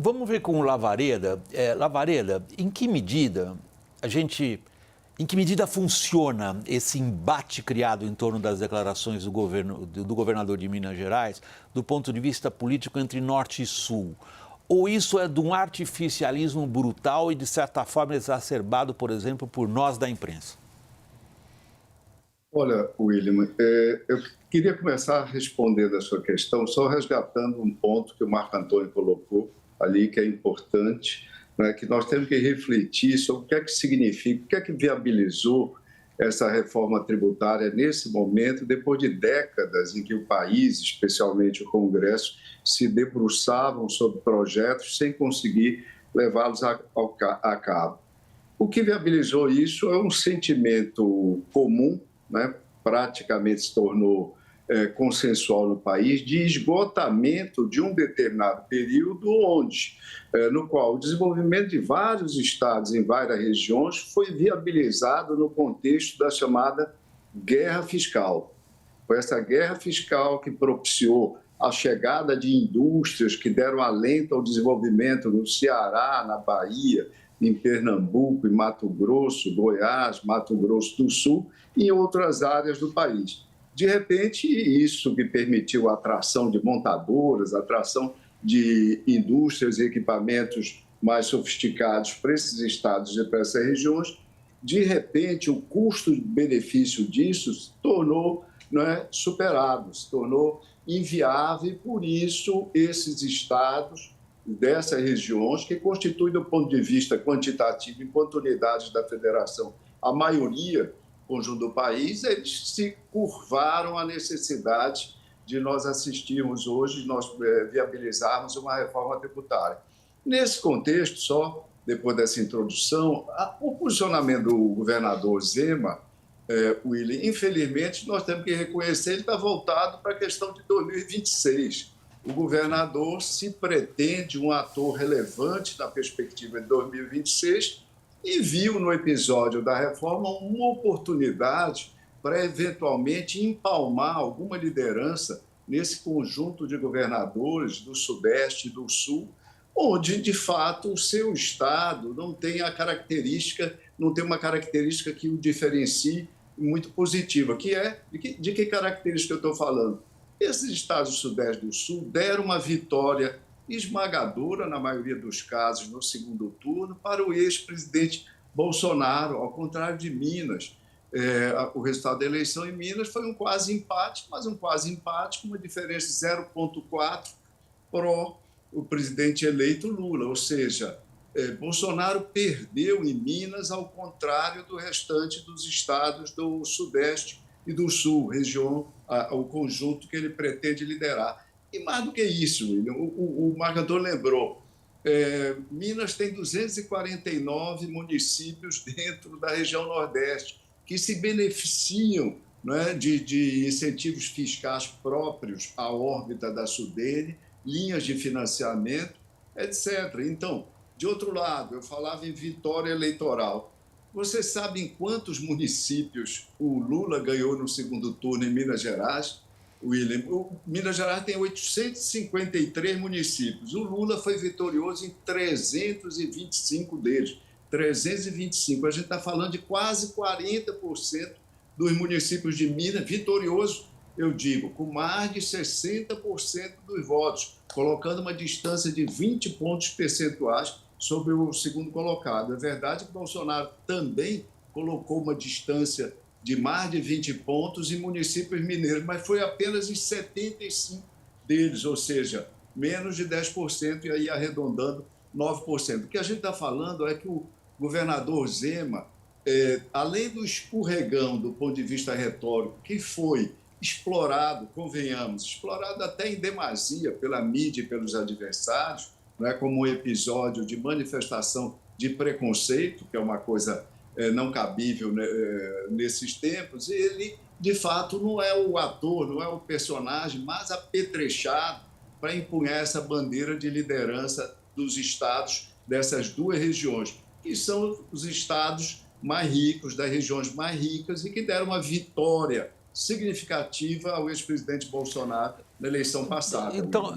Vamos ver com o Lavareda. Lavareda, em que medida funciona esse embate criado em torno das declarações do governador de Minas Gerais, do ponto de vista político entre Norte e Sul? Ou isso é de um artificialismo brutal e, de certa forma, exacerbado, por exemplo, por nós da imprensa? Olha, William, eu queria começar respondendo a sua questão, só resgatando um ponto que o Marco Antônio colocou ali, que é importante, né, que nós temos que refletir sobre o que é que significa, o que é que viabilizou essa reforma tributária nesse momento, depois de décadas em que o país, especialmente o Congresso, se debruçavam sobre projetos sem conseguir levá-los a cabo. O que viabilizou isso é um sentimento comum, né, praticamente se tornou consensual no país, de esgotamento de um determinado período no qual o desenvolvimento de vários estados em várias regiões foi viabilizado no contexto da chamada guerra fiscal. Foi essa guerra fiscal que propiciou a chegada de indústrias que deram alento ao desenvolvimento no Ceará, na Bahia, em Pernambuco, em Mato Grosso, Goiás, Mato Grosso do Sul e em outras áreas do país. De repente, isso que permitiu a atração de montadoras, a atração de indústrias e equipamentos mais sofisticados para esses estados e para essas regiões, de repente, o custo-benefício disso se tornou superado, se tornou inviável e, por isso, esses estados dessas regiões, que constituem, do ponto de vista quantitativo, enquanto unidades da federação, a maioria conjunto do país, eles se curvaram à necessidade de nós assistirmos hoje, nós viabilizarmos uma reforma tributária. Nesse contexto, só depois dessa introdução, o posicionamento do governador Zema, Willy, infelizmente, nós temos que reconhecer, ele está voltado para a questão de 2026. O governador se pretende um ator relevante na perspectiva de 2026 e viu no episódio da reforma uma oportunidade para, eventualmente, empalmar alguma liderança nesse conjunto de governadores do Sudeste e do Sul, onde, de fato, o seu estado não tem uma característica que o diferencie muito positiva, que é, de que característica eu estou falando? Esses estados do Sudeste e do Sul deram uma vitória esmagadora, na maioria dos casos, no segundo turno, para o ex-presidente Bolsonaro, ao contrário de Minas. O resultado da eleição em Minas foi um quase empate, mas um quase empate com uma diferença de 0,4 pró o presidente eleito Lula, ou seja, Bolsonaro perdeu em Minas, ao contrário do restante dos estados do Sudeste e do Sul, o conjunto que ele pretende liderar. E mais do que isso, o Marco Antônio lembrou, Minas tem 249 municípios dentro da região Nordeste que se beneficiam, né, de incentivos fiscais próprios à órbita da Sudene, linhas de financiamento, etc. Então, de outro lado, eu falava em vitória eleitoral. Você sabe em quantos municípios o Lula ganhou no segundo turno em Minas Gerais? William, Minas Gerais tem 853 municípios. O Lula foi vitorioso em 325 deles. 325. A gente está falando de quase 40% dos municípios de Minas, vitorioso, eu digo, com mais de 60% dos votos, colocando uma distância de 20 pontos percentuais sobre o segundo colocado. É verdade que Bolsonaro também colocou uma distância de mais de 20 pontos em municípios mineiros, mas foi apenas em 75 deles, ou seja, menos de 10%, e aí arredondando 9%. O que a gente está falando é que o governador Zema, além do escorregão do ponto de vista retórico, que foi explorado, convenhamos, explorado até em demasia pela mídia e pelos adversários, né, como um episódio de manifestação de preconceito, que é uma coisa não cabível, né, nesses tempos, e ele, de fato, não é o ator, não é o personagem mais apetrechado para empunhar essa bandeira de liderança dos estados dessas duas regiões, que são os estados mais ricos, das regiões mais ricas, e que deram uma vitória significativa ao ex-presidente Bolsonaro na eleição passada. Então